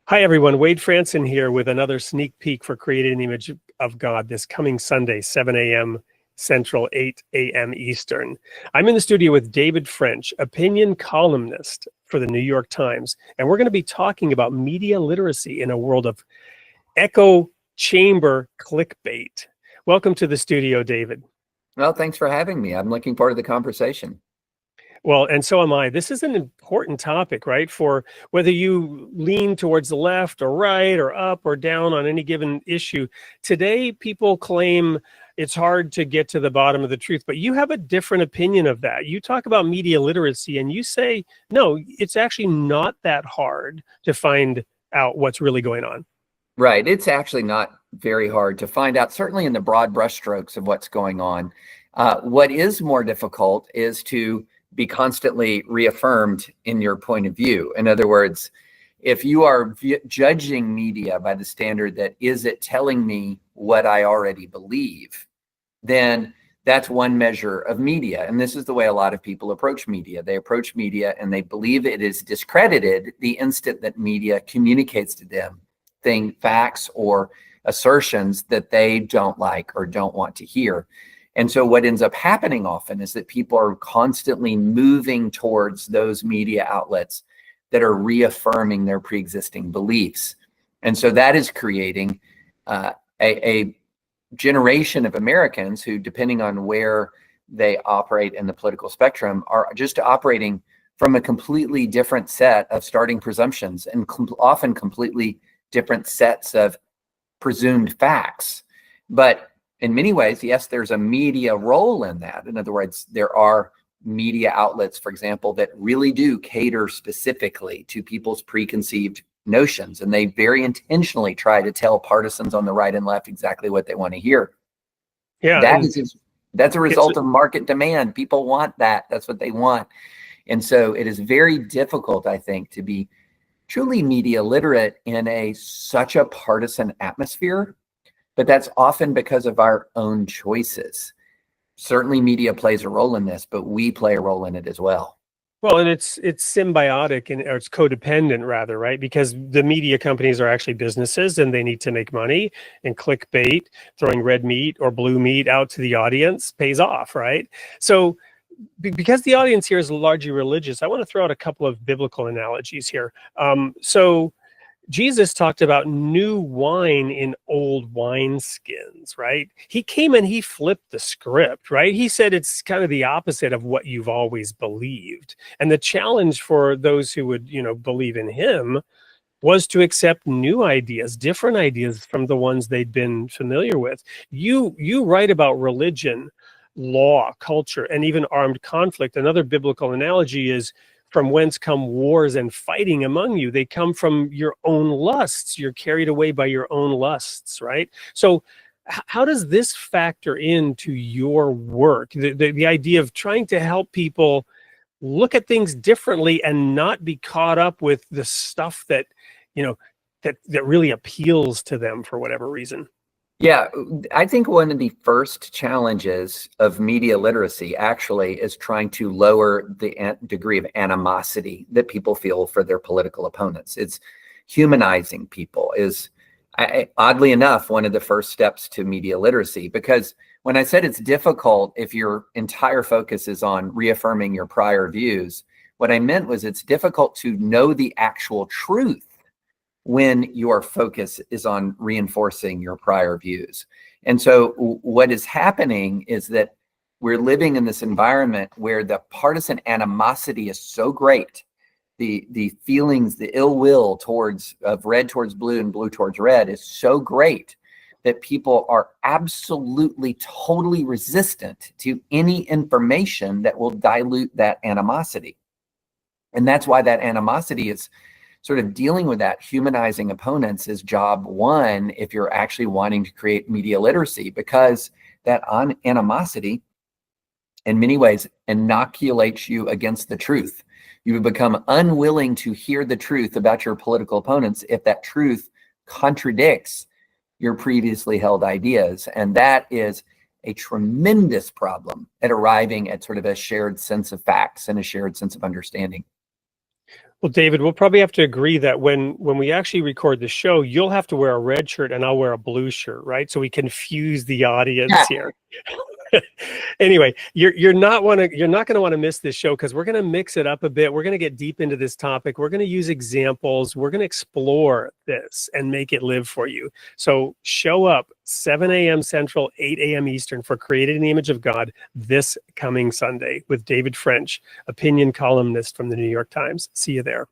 Hi, everyone. Wade Franson here with another sneak peek for Created in the Image of God this coming Sunday, 7 a.m. Central, 8 a.m. Eastern. I'm in the studio with David French, opinion columnist for the New York Times, and we're going to be talking about media literacy in a world of echo chamber clickbait. Welcome to the studio, David. Well, thanks for having me. I'm looking forward to the conversation. Well, and so am I. This is an important topic, right? For whether you lean towards the left or right or up or down on any given issue. Today, people claim it's hard to get to the bottom of the truth, but you have a different opinion of that. You talk about media literacy and you say, no, it's actually not that hard to find out what's really going on. Right. It's actually not very hard to find out, certainly in the broad brushstrokes of what's going on. What is more difficult is to be constantly reaffirmed in your point of view. In other words, if you are judging media by the standard that is it telling me what I already believe, then that's one measure of media. And this is the way a lot of people approach media. They approach media and they believe it is discredited the instant that media communicates to them facts or assertions that they don't like or don't want to hear. And so what ends up happening often is that people are constantly moving towards those media outlets that are reaffirming their pre-existing beliefs. And so that is creating a generation of Americans who, depending on where they operate in the political spectrum, are just operating from a completely different set of starting presumptions and often completely different sets of presumed facts. But in many ways, yes, there's a media role in that. In other words, there are media outlets, for example, that really do cater specifically to people's preconceived notions. And they very intentionally try to tell partisans on the right and left exactly what they want to hear. Yeah, that's a result of market demand. People want that. That's what they want. And so it is very difficult, I think, to be truly media literate in such a partisan atmosphere. But that's often because of our own choices. Certainly media plays a role in this, but we play a role in it as well. Well, and it's symbiotic or it's codependent rather, right? Because the media companies are actually businesses and they need to make money, and clickbait, throwing red meat or blue meat out to the audience pays off, right? So because the audience here is largely religious, I want to throw out a couple of biblical analogies here. So Jesus talked about new wine in old wineskins, right? He came and he flipped the script, right? He said it's kind of the opposite of what you've always believed. And the challenge for those who would, believe in him was to accept new ideas, different ideas from the ones they'd been familiar with. You write about religion, law, culture, and even armed conflict. Another biblical analogy is from whence come wars and fighting among you. They come from your own lusts. You're carried away by your own lusts, right? So how does this factor into your work? The idea of trying to help people look at things differently and not be caught up with the stuff that, that really appeals to them for whatever reason. Yeah, I think one of the first challenges of media literacy actually is trying to lower the degree of animosity that people feel for their political opponents. It's humanizing people is, oddly enough, one of the first steps to media literacy. Because when I said it's difficult if your entire focus is on reaffirming your prior views, what I meant was it's difficult to know the actual truth when your focus is on reinforcing your prior views. And so what is happening is that we're living in this environment where the partisan animosity is so great, the feelings, the ill will of red towards blue and blue towards red is so great that people are absolutely, totally resistant to any information that will dilute that animosity. And that's why that animosity is sort of dealing with that. Humanizing opponents is job one if you're actually wanting to create media literacy, because that animosity in many ways inoculates you against the truth. You become unwilling to hear the truth about your political opponents if that truth contradicts your previously held ideas. And that is a tremendous problem at arriving at sort of a shared sense of facts and a shared sense of understanding. Well, David, we'll probably have to agree that when we actually record the show, you'll have to wear a red shirt and I'll wear a blue shirt, right? So we confuse the audience here. Anyway, you're not going to want to miss this show, because we're going to mix it up a bit. We're going to get deep into this topic. We're going to use examples. We're going to explore this and make it live for you. So show up 7 a.m. Central, 8 a.m. Eastern for Created in the Image of God this coming Sunday with David French, opinion columnist from the New York Times. See you there.